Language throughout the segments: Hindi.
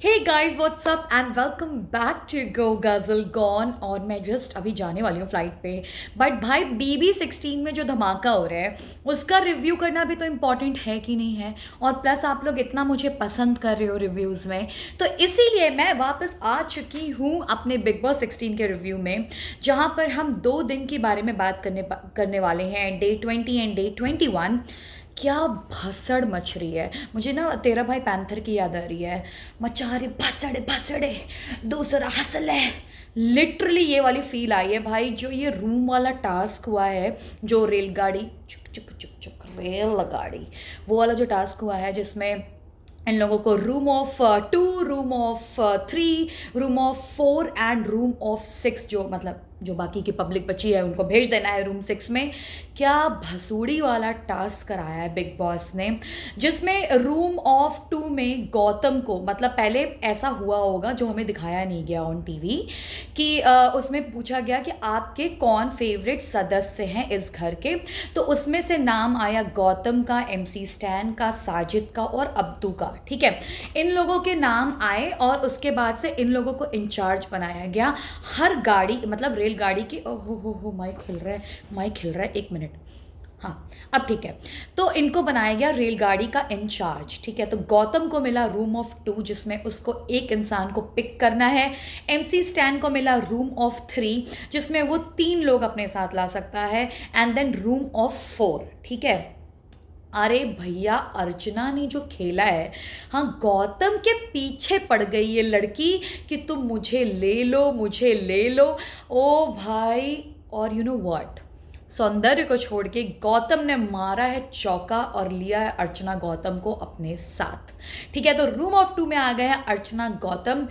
Hey guys what's up and welcome back to go Gajal gone. और मैं जस्ट अभी जाने वाली हूँ फ्लाइट पे। बट भाई BB16 में जो धमाका हो रहा है उसका रिव्यू करना भी तो इम्पॉर्टेंट है कि नहीं है। और प्लस आप लोग इतना मुझे पसंद कर रहे हो रिव्यूज़ में, तो इसीलिए मैं वापस आ चुकी हूँ अपने बिग बॉस 16 के रिव्यू में, जहाँ पर हम 2 दिन के बारे में बात करने वाले हैं, डे 20 एंड डे 21। क्या भसड़ मच रही है। मुझे ना तेरा भाई पैंथर की याद आ रही है। मचा रहे भसड़े भसड़े, दूसरा हसल है। लिटरली ये वाली फील आई है भाई। जो ये रूम वाला टास्क हुआ है, जो रेलगाड़ी चुक चुक चुक चुक रेलगाड़ी, वो वाला जो टास्क हुआ है जिसमें इन लोगों को room of 2, room of 3, room of 4 and room of 6, जो मतलब जो बाकी की पब्लिक बची है उनको भेज देना है रूम 6 में। क्या भसूड़ी वाला टास्क कराया है बिग बॉस ने, जिसमें रूम ऑफ 2 में गौतम को, मतलब पहले ऐसा हुआ होगा जो हमें दिखाया नहीं गया ऑन टीवी, कि उसमें पूछा गया कि आपके कौन फेवरेट सदस्य हैं इस घर के। तो उसमें से नाम आया गौतम का, MC स्टैन का, साजिद का और अब्दू का। ठीक है, इन लोगों के नाम आए और उसके बाद से इन लोगों को इंचार्ज बनाया गया हर गाड़ी, मतलब रेलगाड़ी की। ओहो हो माइक हिल रहा है, माइक हिल रहा है, 1 मिनट। हाँ, अब ठीक है। तो इनको बनाया गया रेलगाड़ी का इंचार्ज। ठीक है, तो गौतम को मिला रूम ऑफ 2, जिसमें उसको एक इंसान को पिक करना है। MC स्टैन को मिला रूम ऑफ 3, जिसमें वो 3 लोग अपने साथ ला सकता है। And then room of 4। ठीक है। अरे भैया, अर्चना ने जो खेला है, हाँ, गौतम के पीछे पड़ गई ये लड़की कि तुम मुझे ले लो, मुझे ले लो। ओ भाई, और यू नो व्हाट, सौंदर्य को छोड़ के गौतम ने मारा है चौका और लिया है अर्चना गौतम को अपने साथ। ठीक है, तो रूम ऑफ 2 में आ गए हैं अर्चना गौतम।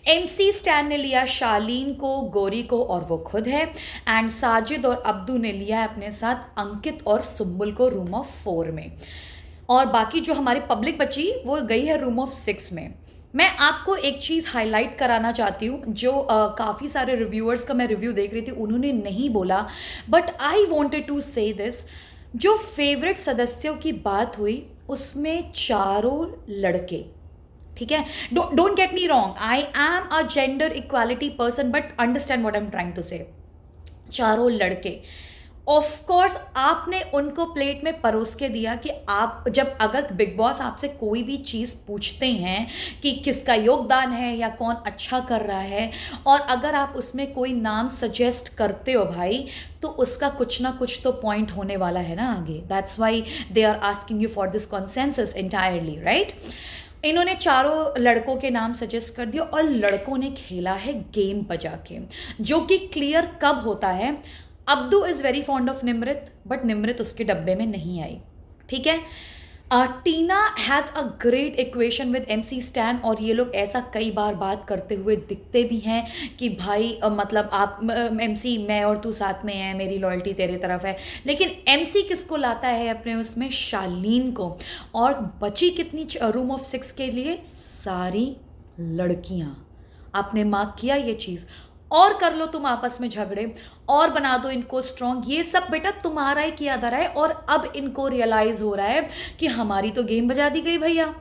MC स्टैन ने लिया शालीन को, गौरी को और वो खुद है। एंड साजिद और अब्दू ने लिया है अपने साथ अंकित और सुम्बुल को रूम ऑफ 4 में। और बाकी जो हमारी पब्लिक बची वो गई है रूम ऑफ 6 में। मैं आपको एक चीज़ हाईलाइट कराना चाहती हूँ, जो काफ़ी सारे रिव्यूअर्स का मैं रिव्यू देख रही थी, उन्होंने नहीं बोला, but I wanted to say this. जो फेवरेट सदस्यों की बात हुई उसमें चारों लड़के। ठीक है, don't get me wrong, I am a gender equality person, but understand what I am trying to say. चारों लड़के, ऑफ कोर्स आपने उनको प्लेट में परोस के दिया कि आप जब, अगर बिग बॉस आपसे कोई भी चीज़ पूछते हैं कि किसका योगदान है या कौन अच्छा कर रहा है, और अगर आप उसमें कोई नाम सजेस्ट करते हो भाई, तो उसका कुछ ना कुछ तो पॉइंट होने वाला है ना आगे। That's why they are asking you for this consensus entirely, right. इन्होंने चारों लड़कों के नाम सजेस्ट कर दिए और लड़कों ने खेला है गेम बजा के, जो कि क्लियर कब होता है। Abdu is very fond of Nimrit, but Nimrit उसके डब्बे में नहीं आई। ठीक है। Tina has a great equation with MC Stan, और ये लोग ऐसा कई बार बात करते हुए दिखते भी हैं कि भाई मतलब आप MC, मैं और तू साथ में हैं, मेरी लॉयल्टी तेरे तरफ है। लेकिन MC किसको लाता है अपने उसमें? शालीन को। और बची कितनी रूम ऑफ 6 के लिए? सारी लड़कियां। आपने मार्क किया ये चीज़। और कर लो तुम आपस में झगड़े, और बना दो इनको स्ट्रॉन्ग, ये सब बेटा तुम्हारा ही किया जा रहा है। और अब इनको रियलाइज हो रहा है कि हमारी तो गेम बजा दी गई भैया।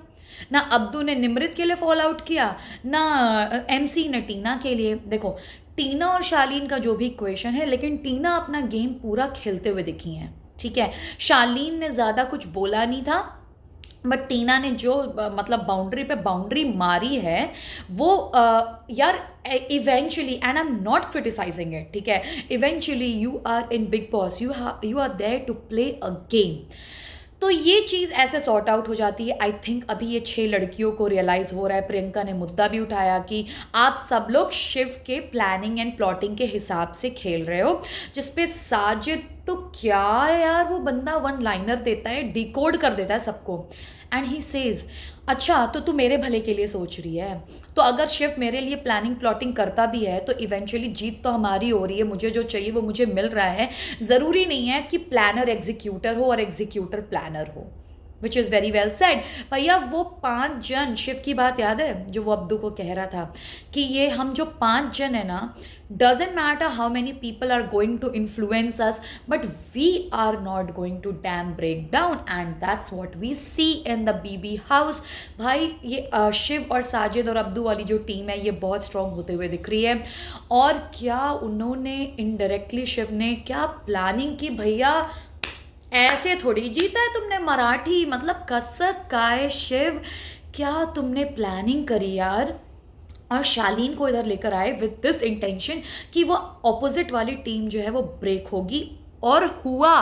ना अब्दू ने निमृत के लिए फॉल आउट किया, ना MC ने टीना के लिए। देखो, टीना और शालीन का जो भी इक्वेशन है, लेकिन टीना अपना गेम पूरा खेलते हुए दिखी हैं। ठीक है, शालीन ने ज़्यादा कुछ बोला नहीं था, बट टीना ने जो मतलब बाउंड्री पे बाउंड्री मारी है वो यार, eventually, and I am not criticising it, ठीक है, eventually you are in Bigg Boss, you are there to play a game. तो ये चीज़ ऐसे सॉर्ट आउट हो जाती है। आई थिंक अभी ये 6 लड़कियों को रियलाइज़ हो रहा है। प्रियंका ने मुद्दा भी उठाया कि आप सब लोग शिव के प्लानिंग एंड प्लॉटिंग के हिसाब से खेल रहे हो, जिसपे साजिद तो क्या यार, वो बंदा वन लाइनर देता है, डिकोड कर देता है सबको। एंड ही सेज, अच्छा तो तू मेरे भले के लिए सोच रही है, तो अगर शिव मेरे लिए प्लानिंग प्लॉटिंग करता भी है तो इवेंचुअली जीत तो हमारी हो रही है, मुझे जो चाहिए वो मुझे मिल रहा है। ज़रूरी नहीं है कि प्लानर एग्जीक्यूटर हो और एग्जीक्यूटर प्लानर हो। Which is very well said. भैया वो 5 जन, शिव की बात याद है जो वो अब्दू को कह रहा था कि ये हम जो 5 जन है ना, doesn't matter how many people are going to influence us, but we are not going to damn break down, and that's what we see in the BB house। भाई ये शिव और साजिद और अब्दू वाली जो टीम है ये बहुत स्ट्रांग होते हुए दिख रही है। और क्या उन्होंने इनडायरेक्टली, शिव ने क्या प्लानिंग की भैया, ऐसे थोड़ी जीता है तुमने मराठी, मतलब कसक काय शिव, क्या तुमने प्लानिंग करी यार। और शालीन को इधर लेकर आए विद दिस इंटेंशन कि वो ऑपोजिट वाली टीम जो है वो ब्रेक होगी, और हुआ।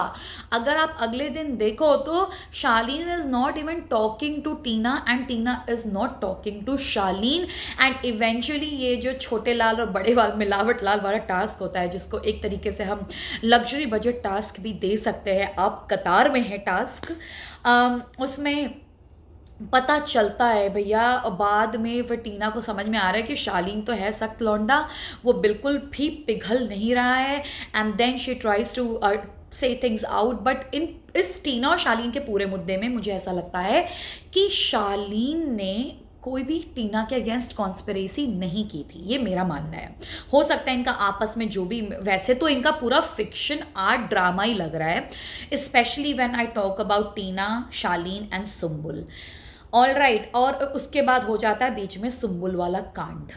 अगर आप अगले दिन देखो तो Shalin is not even talking to Tina and Tina is not talking to Shalin, and eventually ये जो छोटे लाल और बड़े वाल मिलावट लाल वाला टास्क होता है, जिसको एक तरीके से हम लग्जरी बजट टास्क भी दे सकते हैं, आप कतार में है टास्क, उसमें पता चलता है भैया बाद में फिर टीना को समझ में आ रहा है कि शालीन तो है सख्त लौंडा, वो बिल्कुल भी पिघल नहीं रहा है, and then she tries to say things out. But इस टीना और शालीन के पूरे मुद्दे में मुझे ऐसा लगता है कि शालीन ने कोई भी टीना के अगेंस्ट कॉन्स्पिरेसी नहीं की थी, ये मेरा मानना है। हो सकता है इनका आपस में जो भी, वैसे तो इनका पूरा फिक्शन आर्ट ड्रामा ही लग रहा है, especially when I talk about Tina, Shalin and Sumbul. All right, और उसके बाद हो जाता है बीच में सुम्बुल वाला कांड।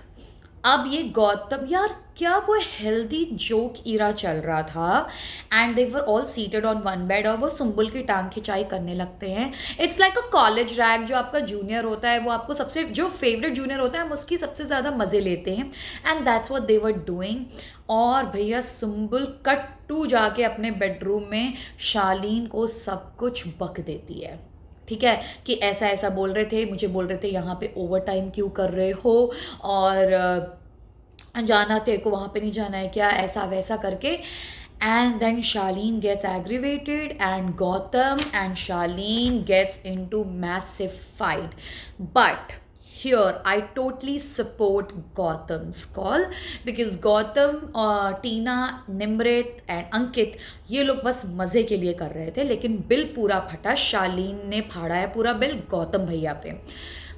अब ये गौतम, यार क्या वो हेल्दी जोक इरा चल रहा था, and they were all seated on one bed, और वो सुम्बुल की टांग खिंचाई करने लगते हैं। It's like a college rag, जो आपका जूनियर होता है वो आपको सबसे, जो फेवरेट जूनियर होता है हम उसकी सबसे ज़्यादा मज़े लेते हैं, and that's what they were doing. और भैया सुम्बुल कट टू जाके अपने बेडरूम में शालीन को सब कुछ बक देती है, ठीक है, कि ऐसा ऐसा बोल रहे थे, मुझे बोल रहे थे यहाँ पे ओवर टाइम क्यों कर रहे हो, और जाना तेरे को वहाँ पे नहीं जाना है क्या, ऐसा वैसा करके। And then Shalin gets aggravated and Gautam and Shalin gets into massive fight. But here I totally support Gautam's call, because Gautam, Tina, Nimrit and Ankit ये लोग बस मज़े के लिए कर रहे थे, लेकिन बिल पूरा फटा, शालीन ने फाड़ा है पूरा बिल गौतम भैया पे।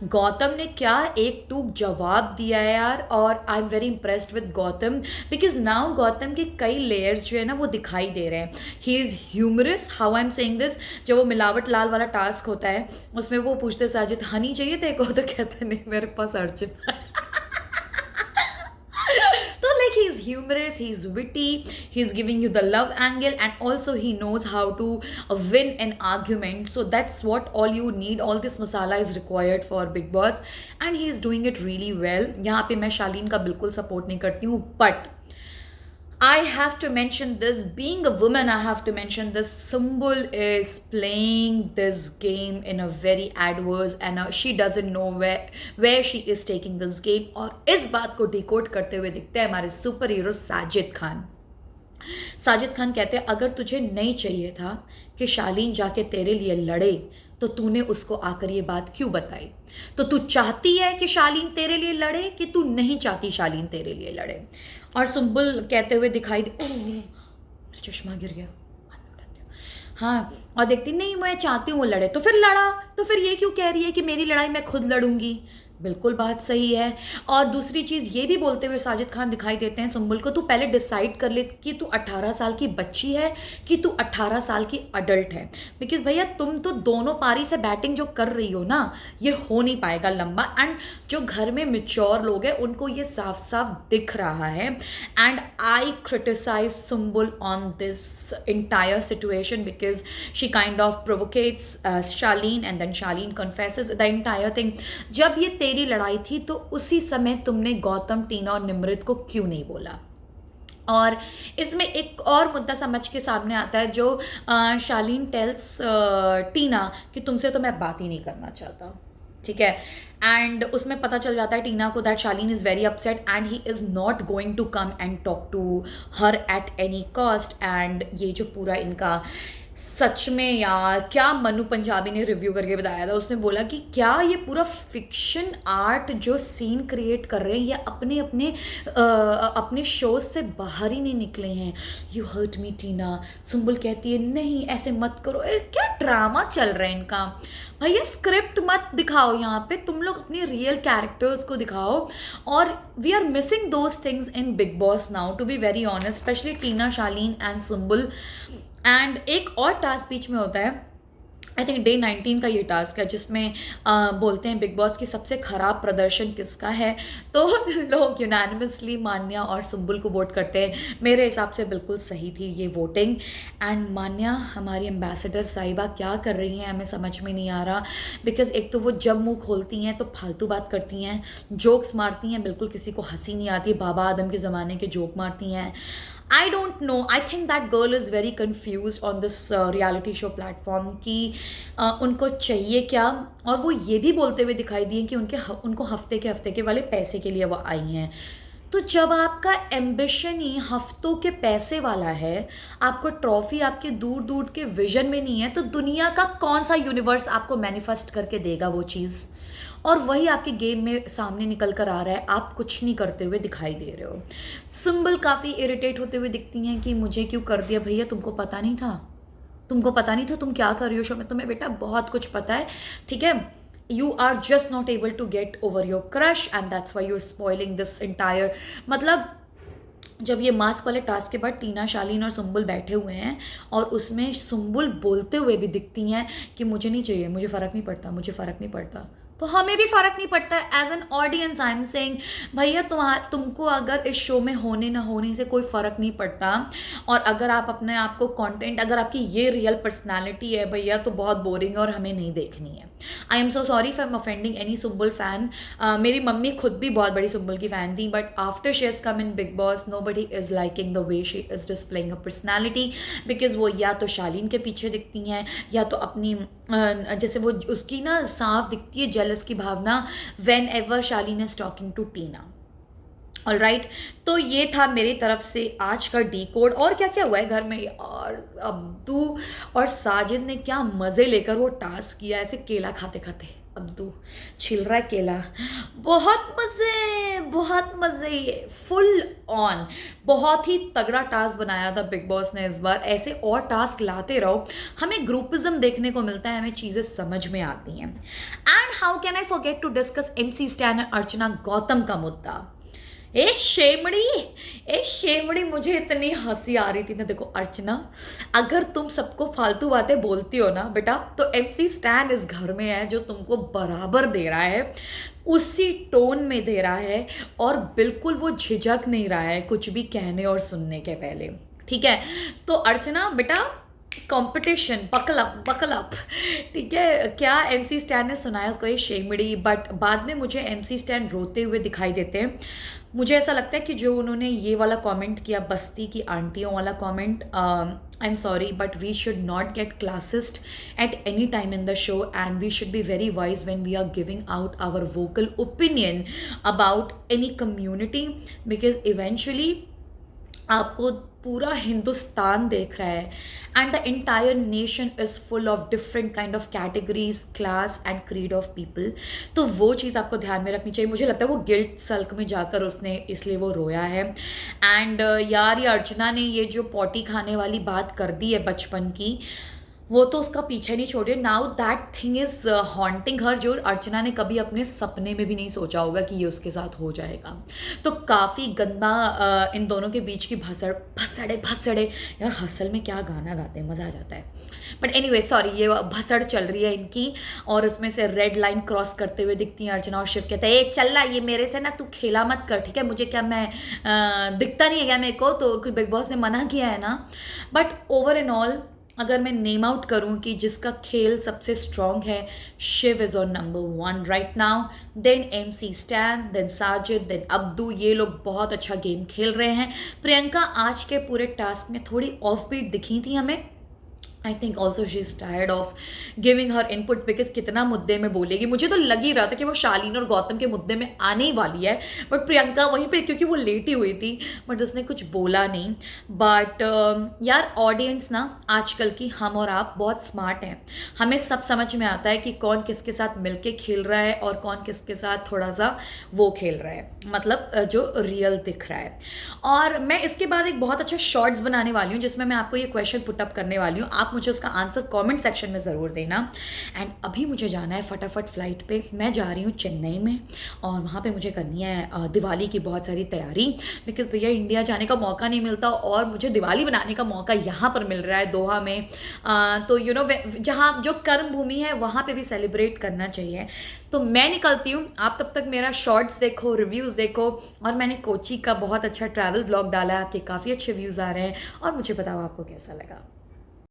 गौतम ने क्या एक टूक जवाब दिया है यार, और I am very impressed with Gautam, because now Gautam के कई लेयर्स जो है ना वो दिखाई दे रहे हैं। He is humorous, how I am saying this, जब वो मिलावट लाल वाला टास्क होता है उसमें वो पूछते साजिद हनी चाहिए तेरे को, तो कहता नहीं मेरे पास अर्जुन। तो like he's humorous, he's witty, he's giving you the love angle, and also he knows how to win an argument. So that's what all you need, all this masala is required for Big Boss, and he is doing it really well। यहाँ पे मैं शालीन का बिल्कुल सपोर्ट नहीं करती हूँ, but I have to mention this, being a woman I have to mention this, Sumbul is playing this game in a very adverse, and she doesn't know where she is taking this game, और इस बात को डिकोड करते हुए दिखते हैं हमारे सुपर हीरो साजिद खान। साजिद खान कहते हैं अगर तुझे नहीं चाहिए था कि शालीन जाके तेरे लिए लड़े, तो तूने उसको आकर ये बात क्यों बताई? तो तू चाहती है कि शालीन तेरे लिए लड़े, कि तू नहीं चाहती शालीन तेरे लिए लड़े? और सुम्बुल कहते हुए दिखाई दे, ओह मेरा चश्मा गिर गया, हाँ, और देखती नहीं मैं चाहती हूँ वो लड़े, तो फिर लड़ा, तो फिर ये क्यों कह रही है कि मेरी लड़ाई मैं खुद लड़ूंगी? बिल्कुल बात सही है। और दूसरी चीज़ ये भी बोलते हुए साजिद खान दिखाई देते हैं सुम्बुल को, तू पहले डिसाइड कर ले कि तू 18 साल की बच्ची है कि तू 18 साल की अडल्ट है, बिकॉज भैया तुम तो दोनों पारी से बैटिंग जो कर रही हो ना, ये हो नहीं पाएगा लंबा। एंड जो घर में मेच्योर लोग हैं उनको ये साफ साफ दिख रहा है, and I criticise Sumbul on this entire situation because she kind of provocates Shaleen, and then Shaleen confesses the entire thing। जब ये तेरी लड़ाई थी तो उसी समय तुमने गौतम, टीना और निम्रित को क्यों नहीं बोला? और इसमें एक और मुद्दा समझ के सामने आता है, जो शालीन टेल्स टीना कि तुमसे तो मैं बात ही नहीं करना चाहता, ठीक है, एंड उसमें पता चल जाता है टीना को that Shalin is very upset and he is not going to come and talk to her at any cost. And ये जो पूरा इनका सच में यार, क्या मनु पंजाबी ने रिव्यू करके बताया था, उसने बोला कि क्या ये पूरा फिक्शन आर्ट जो सीन क्रिएट कर रहे हैं ये अपने अपने अपने शोज से बाहर ही नहीं निकले हैं। यू हर्ट मी टीना, सुम्बुल कहती है नहीं ऐसे मत करो। क्या ड्रामा चल रहा है इनका। भैया स्क्रिप्ट मत दिखाओ यहाँ पे, तुम लोग अपने रियल कैरेक्टर्स को दिखाओ। और we are missing those things in Bigg Boss now, to be very honest, especially Tina, Shalin and Sumbul. And एक और टास्क बीच में होता है, आई थिंक डे 19 का ये टास्क है, जिसमें बोलते हैं बिग बॉस की सबसे ख़राब प्रदर्शन किसका है, तो लोग यूनानिमसली मान्या और सुम्बुल को वोट करते हैं। मेरे हिसाब से बिल्कुल सही थी ये वोटिंग। एंड मान्या हमारी एम्बेसडर साहिबा क्या कर रही हैं हमें समझ में नहीं आ रहा, बिकॉज एक तो वो जब मुंह खोलती हैं तो फालतू बात करती हैं, जोक्स मारती हैं, बिल्कुल किसी को हंसी नहीं आती, बाबा आदम के ज़माने के जोक मारती हैं। I don't know, I think that girl is very confuse on this reality show platform कि उनको चाहिए क्या। और वो ये भी बोलते हुए दिखाई दिए कि उनको हफ्ते के वाले पैसे के लिए वो आई हैं। तो जब आपका एम्बिशन ही हफ्तों के पैसे वाला है, आपको ट्रॉफी आपके दूर दूर के विजन में नहीं है, तो दुनिया का कौन सा यूनिवर्स आपको मैनिफेस्ट करके देगा वो चीज़। और वही आपके गेम में सामने निकल कर आ रहा है, आप कुछ नहीं करते हुए दिखाई दे रहे हो। सुम्बल काफ़ी इरिटेट होते हुए दिखती हैं कि मुझे क्यों कर दिया भैया, तुमको पता नहीं था, तुमको पता नहीं था तुम क्या कर रही हो शो में, तुम्हें बेटा बहुत कुछ पता है, ठीक है। You are just not able to get over your crush and that's why you are spoiling this entire. मतलब जब ये मास्क वाले टास्क के बाद टीना, शालीन और सुम्बुल बैठे हुए हैं और उसमें सुम्बुल बोलते हुए भी दिखती हैं कि मुझे नहीं चाहिए, मुझे फ़र्क नहीं पड़ता, मुझे फ़र्क नहीं पड़ता। तो हमें भी फ़र्क नहीं पड़ता है। As an audience I am saying भैया तुमको अगर इस शो में होने ना होने से कोई फ़र्क नहीं पड़ता, और अगर आप अपने आप को कंटेंट, अगर आपकी ये रियल पर्सनालिटी है भैया तो बहुत बोरिंग है और हमें नहीं देखनी है। I am so sorry if I am offending any Sumbul fan. मेरी मम्मी खुद भी बहुत बड़ी सुम्बुल की फ़ैन थी, but after she has come in Bigg Boss nobody is liking the way she is displaying a personality, because वो या तो शालीन के पीछे दिखती हैं या तो अपनी जैसे वो उसकी ना साफ दिखती है जेलस की भावना whenever Shalin is talking to Tina. All right, तो ये था मेरी तरफ से आज का डी कोड। और क्या क्या हुआ है घर में यार, अब्दू और साजिद ने क्या मज़े लेकर वो टास्क किया, ऐसे केला खाते खाते अब्दू छिल रहा है केला, बहुत मज़े, फुल ऑन। बहुत ही तगड़ा टास्क बनाया था बिग बॉस ने इस बार। ऐसे और टास्क लाते रहो, हमें ग्रुपिज्म देखने को मिलता है, हमें चीज़ें समझ में आती हैं। And how can I forget to discuss MC Stan and Archana Gautam का मुद्दा। ए शेमड़ी, मुझे इतनी हंसी आ रही थी ना। देखो अर्चना, अगर तुम सबको फालतू बातें बोलती हो ना बेटा, तो MC स्टैन इस घर में है जो तुमको बराबर दे रहा है, उसी टोन में दे रहा है, और बिल्कुल वो झिझक नहीं रहा है कुछ भी कहने और सुनने के पहले, ठीक है। तो अर्चना बेटा, कंपटीशन बकल अप, ठीक है। क्या MC स्टैन ने सुनाया उसको ये शेमड़ी, बट बाद में मुझे MC स्टैन रोते हुए दिखाई देते हैं। मुझे ऐसा लगता है कि जो उन्होंने ये वाला कमेंट किया, बस्ती की आंटियों वाला comment, I am sorry but we should not get classist at any time in the show, and we should be very wise when we are giving out our vocal opinion about any community, because eventually आपको पूरा हिंदुस्तान देख रहा है, and the entire nation is full of different kind of categories, class and creed of people. तो वो चीज़ आपको ध्यान में रखनी चाहिए। मुझे लगता है वो गिल्ट सल्क में जाकर उसने इसलिए वो रोया है। एंड यार ये अर्चना ने ये जो पॉटी खाने वाली बात कर दी है बचपन की, वो तो उसका पीछे नहीं छोड़े। Now that thing is haunting her, जो अर्चना ने कभी अपने सपने में भी नहीं सोचा होगा कि ये उसके साथ हो जाएगा। तो काफ़ी गंदा इन दोनों के बीच की भसड़े यार, हसल में क्या गाना गाते हैं, मज़ा आ जाता है। बट एनीवे सॉरी, ये भसड़ चल रही है इनकी, और उसमें से रेड लाइन क्रॉस करते हुए दिखती हैं अर्चना, और शिव कहते हैं ए चल रहा, ये मेरे से ना तू खेला मत कर, ठीक है। मुझे क्या, मैं दिखता नहीं है क्या मेरे को, तो बिग बॉस ने मना किया है ना। बट ओवर एंड ऑल अगर मैं नेम आउट करूं कि जिसका खेल सबसे स्ट्रॉन्ग है, Shiv is on number 1 right now, then MC Stan, then Sajid, then Abdu. ये लोग बहुत अच्छा गेम खेल रहे हैं। प्रियंका आज के पूरे टास्क में थोड़ी ऑफ बीट दिखी थी हमें, I think also she is tired of giving her inputs, because कितना मुद्दे में बोलेगी। मुझे तो लग ही रहा था कि वो शालीन और गौतम के मुद्दे में आने ही वाली है, बट प्रियंका वहीं पे, क्योंकि वो लेटी हुई थी, बट उसने कुछ बोला नहीं। बट यार ऑडियंस ना आजकल की, हम और आप बहुत स्मार्ट हैं, हमें सब समझ में आता है कि कौन किसके साथ मिलके खेल रहा है और कौन किसके साथ थोड़ा सा वो खेल रहा है, मतलब जो रियल दिख रहा है। और मैं इसके बाद एक बहुत अच्छा शॉर्ट्स बनाने वाली हूँ जिसमें मैं आपको ये क्वेश्चन पुट अप करने वाली हूँ, आप मुझे उसका आंसर कमेंट सेक्शन में ज़रूर देना। एंड अभी मुझे जाना है फटाफट फ्लाइट पे, मैं जा रही हूँ चेन्नई में, और वहाँ पे मुझे करनी है दिवाली की बहुत सारी तैयारी, बिकॉज भैया इंडिया जाने का मौका नहीं मिलता और मुझे दिवाली बनाने का मौका यहाँ पर मिल रहा है दोहा में। तो यू नो जहाँ जो कर्म भूमि है वहाँ पे भी सेलिब्रेट करना चाहिए। तो मैं निकलती हूँ, आप तब तक मेरा शॉर्ट्स देखो, रिव्यूज़ देखो, और मैंने कोची का बहुत अच्छा ट्रैवल व्लॉग डाला है, आपके काफ़ी अच्छे व्यूज़ आ रहे हैं, और मुझे बताओ आपको कैसा लगा।